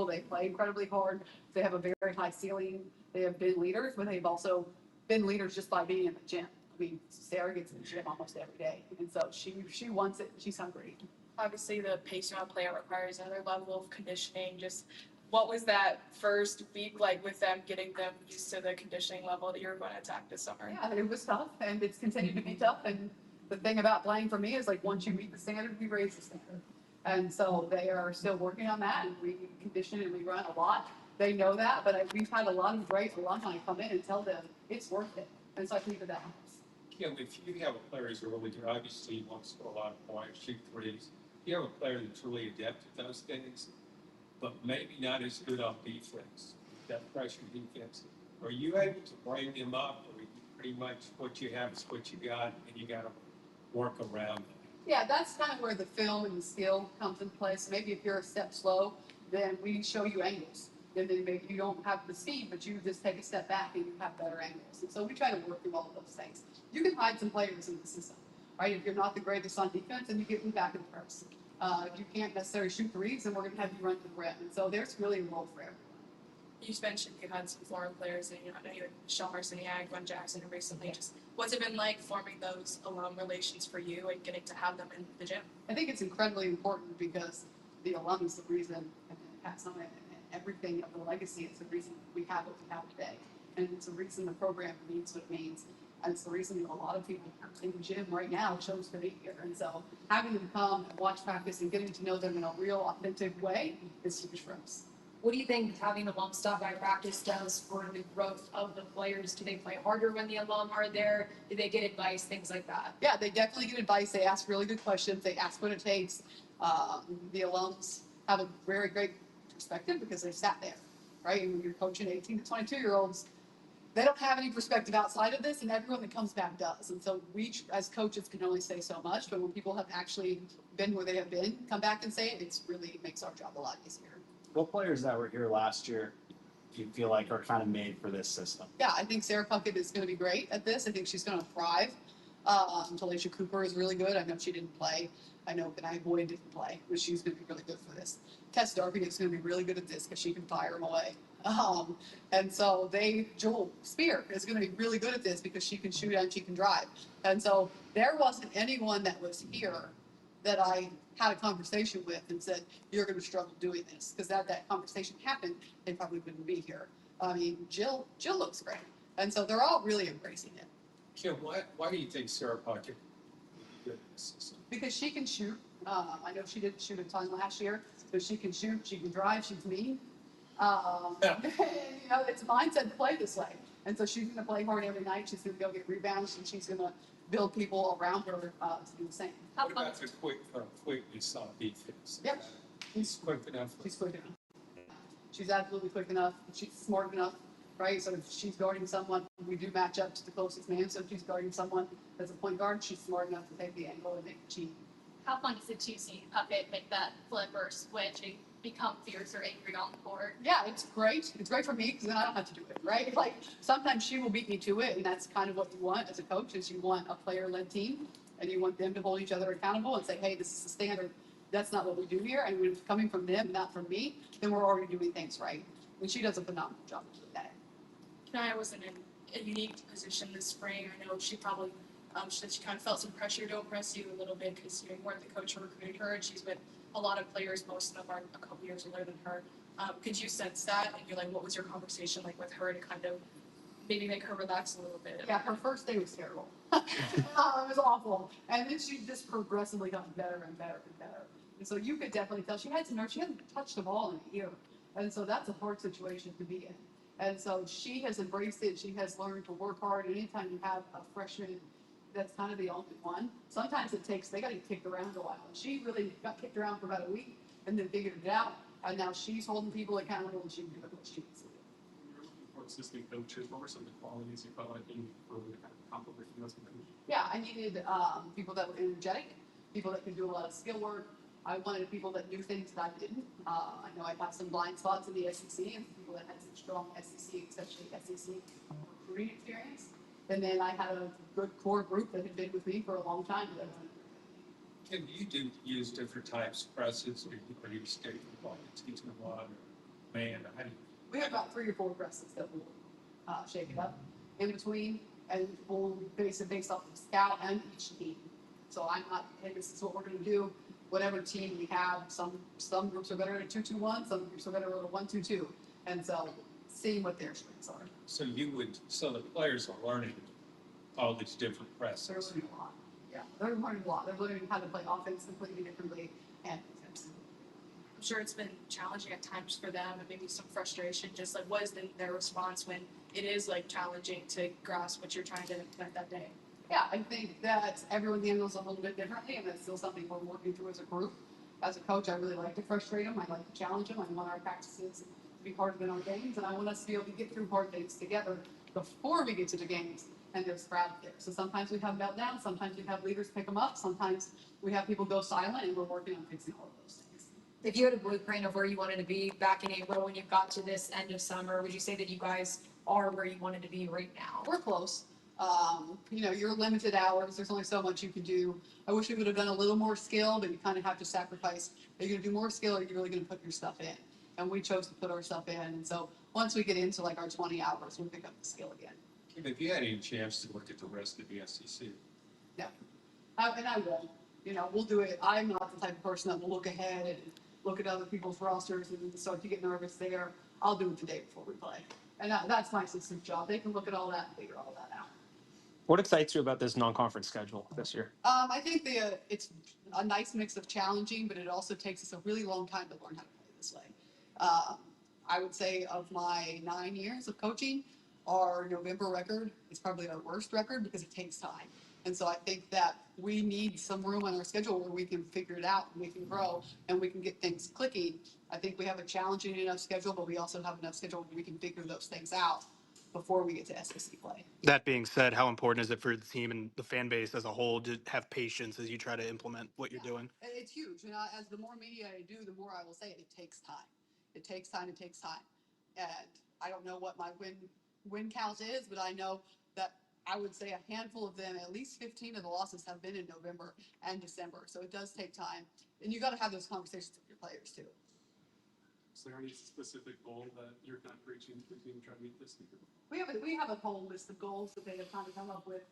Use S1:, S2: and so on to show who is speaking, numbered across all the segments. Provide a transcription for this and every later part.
S1: They play incredibly hard. They have a very high ceiling. They have been leaders, but they've also been leaders just by being in the gym. I mean, Sarah gets in the gym almost every day, and so she wants it. She's hungry.
S2: Obviously, the pace you want to play requires another level of conditioning. Just what was that first week like with them, getting them used to the conditioning level that you were going to attack this summer?
S1: Yeah, it was tough, and it's continued to be tough. And the thing about playing for me is like once you meet the standard, we raise the standard. And so they are still working on that, and we condition and we run a lot. They know that, but we've had a lot of great alumni come in and tell them it's worth it. And so I think that helps.
S3: Kim, if you have a player who's really good, obviously he wants to score a lot of points, shoot threes. You have a player that's really adept at those things, but maybe not as good on defense, that pressure defense. Are you able to bring them up, or pretty much what you have is what you got, and you got to work around it?
S1: Yeah, that's kind of where the film and the skill comes into play. So maybe if you're a step slow, then we show you angles. And then maybe you don't have the speed, but you just take a step back and you have better angles. And so we try to work through all of those things. You can hide some players in the system, right? If you're not the greatest on defense, then you get them back in the press. If you can't necessarily shoot threes, then we're going to have you run to the rim. And so there's really a role for everyone.
S2: You mentioned you had some foreign players, and I know you had Michelle Marciniak, Glenn Jackson, and recently. Just what's it been like forming those alum relations for you and getting to have them in the gym?
S1: I think it's incredibly important because the alum is the reason, and Pat's on it, and everything of the legacy is the reason we have what we have today. And it's the reason the program means what it means. And it's the reason a lot of people in the gym right now chose to be here. And so having them come and watch practice and getting to know them in a real, authentic way is huge for us.
S4: What do you think having alum stop by practice does for the growth of the players? Do they play harder when the alum are there? Do they get advice, things like that?
S1: Yeah, they definitely get advice. They ask really good questions. They ask what it takes. The alums have a very great perspective because they sat there, right? And when you're coaching 18 to 22-year-olds, they don't have any perspective outside of this, and everyone that comes back does. And so we, as coaches, can only say so much, but when people have actually been where they have been, come back and say it, it's really makes our job a lot easier.
S5: What players that were here last year do you feel like are kind of made for this system?
S1: Yeah, I think Sarah Puckett is going to be great at this. I think she's going to thrive. Talisha Cooper is really good. I know she didn't play. I know Benai Boyd didn't play, but she's going to be really good for this. Tess Darby is going to be really good at this because she can fire them away. And so Joel Spear is going to be really good at this because she can shoot and she can drive. And so there wasn't anyone that was here that I had a conversation with and said, you're going to struggle doing this. Because that conversation happened, they probably wouldn't be here. I mean, Jill looks great. And so they're all really embracing it.
S3: Kim, why do you think Sarah Puckett would be good at this system?
S1: Because she can shoot. I know she didn't shoot a ton last year, but she can shoot, she can drive, she's mean. It's a mindset to play this way. And so she's going to play hard every night. She's going to go get rebounds, and she's going to build people around her to do the same.
S3: What about the quickness on defense?
S1: Yep.
S3: She's quick enough.
S1: She's quick enough. She's absolutely quick enough. She's smart enough, right? So if she's guarding someone, we do match up to the closest man. So if she's guarding someone that's a point guard, she's smart enough to take the angle and make the cheat.
S6: How fun is it to see Puckett make that flip or switch and become fierce or angry on the court?
S1: Yeah, it's great. It's great for me because then I don't have to do it, right? Like sometimes she will beat me to it, and that's kind of what you want as a coach is you want a player-led team, and you want them to hold each other accountable and say, hey, this is the standard. That's not what we do here. And when it's coming from them, not from me, then we're already doing things right. And she does a phenomenal job with that.
S2: Kenaya was in a unique position this spring. I know she probably she said she kind of felt some pressure to impress you a little bit because you weren't the coach who recruited her, and she's with a lot of players, most of them are a couple years older than her. Could you sense that? And you're like, what was your conversation like with her to kind of maybe make her relax a little bit?
S1: Yeah, her first day was terrible. It was awful. And then she just progressively got better and better and better. And so you could definitely tell she had some nerves. She hadn't touched the ball in a year. And so that's a hard situation to be in. And so she has embraced it. She has learned to work hard. Anytime you have a freshman that's kind of the only one, sometimes they got to get kicked around a while. She really got kicked around for about a week and then figured it out. And now she's holding people accountable and she can do what she needs to do.
S7: When you're looking for assistant coaches, what were some of the qualities you felt like you needed for to kind of complement you as a coach?
S1: Yeah, I needed people that were energetic, people that could do a lot of skill work. I wanted people that knew things that I didn't. I know I have some blind spots in the SEC and people that had some strong SEC, especially SEC recruiting experience. And then I had a good core group that had been with me for a long time.
S3: Kim, you do use different types of presses, or you stay like teaching a lot? man, how do you?
S1: We have about 3 or 4 presses that will shake it up in between, and we'll base it based off of scout and each team. So I'm not, hey, this is what we're going to do. Whatever team we have, some groups are better at a 2-2-1, some groups are better at a 1-2-2, and so seeing what their strengths are.
S3: So so the players are learning all these different
S1: They're
S3: presses.
S1: learning a lot. Yeah, they're learning a lot. They're learning how to play offense completely differently and defense.
S2: I'm sure it's been challenging at times for them and maybe some frustration, just like what is their response when it is like challenging to grasp what you're trying to implement that day?
S1: Yeah, I think that everyone handles it a little bit differently, and that's still something we're working through as a group. As a coach, I really like to frustrate them. I like to challenge them. I want our practices to be harder than our games, and I want us to be able to get through hard things together before we get to the games, and there's crowd there. So sometimes we have meltdowns, sometimes we have leaders pick them up, sometimes we have people go silent, and we're working on fixing all of those things.
S4: If you had a blueprint of where you wanted to be back in April when you got to this end of summer, would you say that you guys are where you wanted to be right now?
S1: We're close. You're limited hours. There's only so much you can do. I wish we would have done a little more skill, but you kind of have to sacrifice. Are you going to do more skill, or are you really going to put your stuff in? And we chose to put our stuff in. And so once we get into like our 20 hours, we'll pick up the skill again.
S3: If you had any chance to look at the rest of the SEC,
S1: Yeah. And I will. We'll do it. I'm not the type of person that will look ahead and look at other people's rosters and start to get nervous there. I'll do it the day before we play. And that's my assistant's job. They can look at all that and figure all that out.
S8: What excites you about this non-conference schedule this year?
S1: I think it's a nice mix of challenging, but it also takes us a really long time to learn how to play this way. I would say of my 9 years of coaching, our November record is probably our worst record because it takes time. And so I think that we need some room on our schedule where we can figure it out and we can grow and we can get things clicking. I think we have a challenging enough schedule, but we also have enough schedule where we can figure those things out before we get to SEC play.
S8: That being said, how important is it for the team and the fan base as a whole to have patience as you try to implement what you're doing?
S1: It's huge. As the more media I do, the more I will say it takes time. It takes time. It takes time. And I don't know what my win count is, but I know that I would say a handful of them, at least 15 of the losses have been in November and December. So it does take time. And you got to have those conversations with your players too.
S7: Is there any specific goal that you're kind of reaching the team trying to meet this year?
S1: We have a whole list of goals that they have kind of come up with.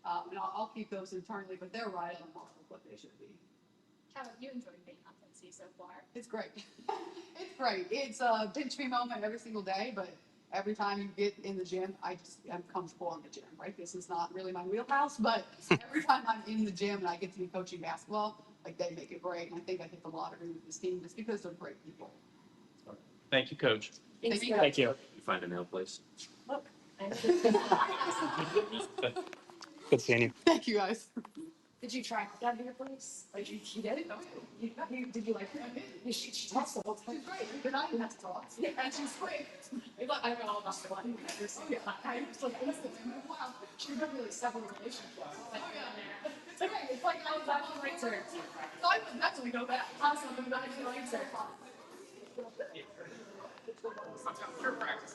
S1: And I'll keep those internally, but they're right on the mark of what they should be.
S6: Kevin, you enjoyed being on Tennessee so far.
S1: It's great. It's great. It's a pinch me moment every single day, but every time you get in the gym, I'm comfortable in the gym, right? This is not really my wheelhouse, but every time I'm in the gym and I get to be coaching basketball, like they make it great. And I think I hit the lottery with this team just because they're great people.
S8: Thank you, Coach.
S1: Thank you.
S8: Thank you.
S9: You find a nail place.
S1: Look.
S8: Good seeing you.
S1: Thank you guys.
S4: Did you try that here, please? Like you did it? Did you like her? She talks the whole time.
S1: She's great. Good night. You have to talk. Yeah, and she's great.
S4: I know all about the one.
S1: Oh, yeah. I was like, wow. She really several relationships. Oh, yeah.
S4: It's okay. It's like I was actually right there.
S1: So I would definitely go back.
S4: Awesome. I'm glad you liked it.
S1: Your practice.